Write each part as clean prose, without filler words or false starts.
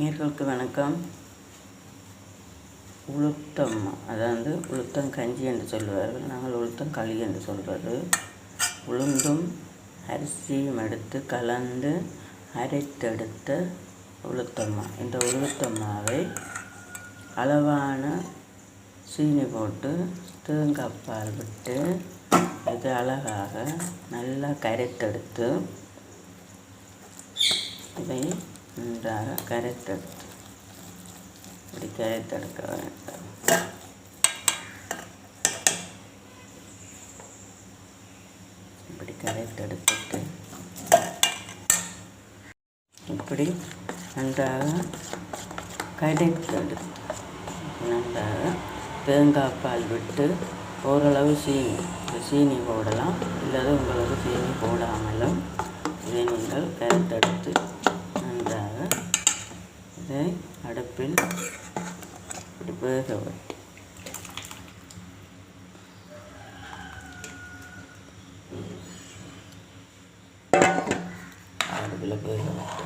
நேயர்களுக்கு வணக்கம். உளுத்தம், அதாவது உளுத்தங்கஞ்சி என்று சொல்லுவார்கள். நாங்கள் உளுத்தங்களி என்று சொல்வது. உளுந்தும் அரிசியும் எடுத்து கலந்து அரைத்தெடுத்த உளுத்தம்மா. இந்த உளுத்தம்மாவை அளவான சீனி போட்டு தேங்காய் பால் விட்டு இது அழகாக நல்லா கரைத்தெடுத்து இதை நன்றாக கரைத்தெடுத்து இப்படி கரைத்தெடுக்க வேண்டும். இப்படி கரைத்தெடுத்துட்டு இப்படி நன்றாக கரைத்தெடுத்து நன்றாக தேங்காய் பால் விட்டு ஓரளவு சீனி போடலாம், இல்லது உங்களுக்கு சீனி போடாமலும் இதை நீங்கள் கரைத்தெடுத்து நன்றாக இதை அடுப்பில் இப்படி வேக விட்டு அடுப்பில் வேக விட்டு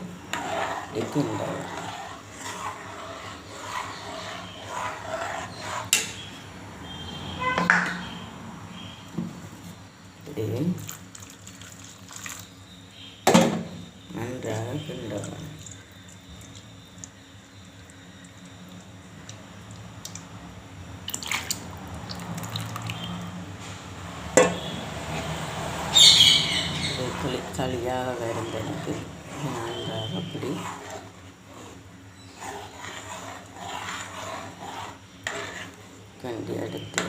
கிண்டலாம். இப்படி நன்றாக கிண்டலாம். களியாக வருந்தனுக்கு நன்றாக அப்படி கண்டி எடுத்து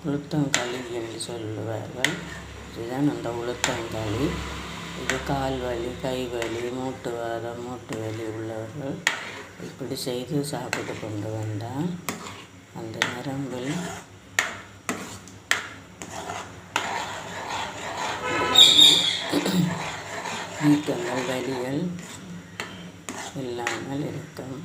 உளுத்தங்களி என்று சொல்லுவார்கள். இதுதான் அந்த உளுத்தங்களி. இது கால் வலி, கை வலி, மூட்டு வாதம், மூட்டு வலி உள்ளவர்கள் இப்படி செய்து சாப்பிட்டு கொண்டு வந்தால் அந்த நரம்பில் வீக்கங்கள், வலிகள் இல்லாமல் இருக்கும்.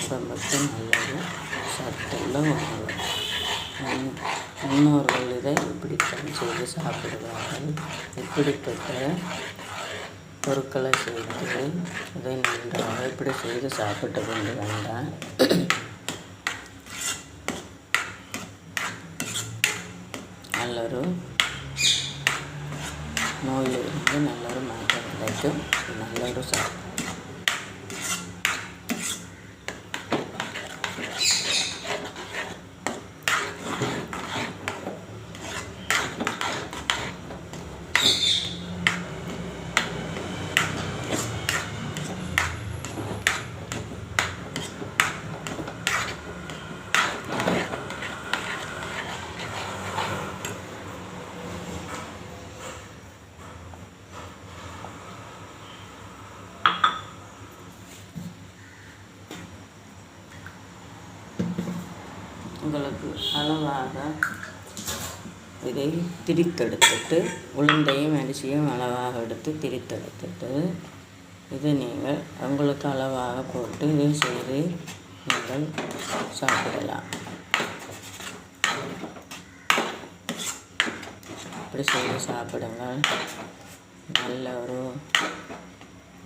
உடம்புக்கு நல்லது, சத்துள்ள உணவு. முன்னோர்கள் இதை இப்படித்தான் செய்து சாப்பிடுவார்கள். இப்படிப்பட்ட பொருட்களை சேர்த்து இதை நன்றாக இப்படி செய்து சாப்பிட்டு கொண்டு வந்தால் நல்லொரு நோயிலிருந்து நல்லொரு மாற்றம் கிடைக்கும். நல்லொரு சாப்பிடும். உங்களுக்கு அளவாக இதை திரித்தெடுத்துட்டு உளுந்தையும் அரிசியும் அளவாக எடுத்து திரித்தெடுத்துட்டு இதை நீங்கள் உங்களுக்கு அளவாக போட்டு இதை செய்து நீங்கள் சாப்பிடலாம். இப்படி செய்து சாப்பிடுங்கள். நல்ல ஒரு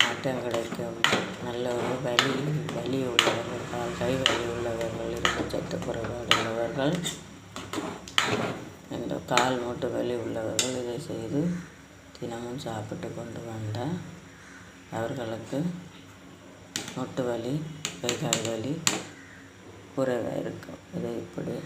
ஆட்டம் கிடைக்கும். நல்ல ஒரு வலி உள்ளவர்கள், கை வலி உள்ளவர்கள், இரும்புச்சத்து குறைபாடு உள்ளவர்கள், இந்த கால் மூட்டு வலி உள்ளவர்கள் இதை செய்து தினமும் சாப்பிட்டு கொண்டு வந்தால் அவர்களுக்கு மூட்டு வலி, கை கால் வலி குறைவாக இருக்கும். இதை இப்படி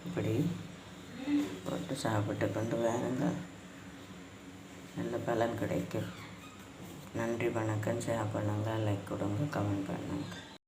இப்படி போட்டு சாப்பிட்டு கொண்டு வாருங்க. நல்ல பலன் கிடைக்கும். நன்றி, வணக்கம். ஷேர் பண்ணுங்கள், லைக் கொடுங்க, கமெண்ட் பண்ணுங்கள்.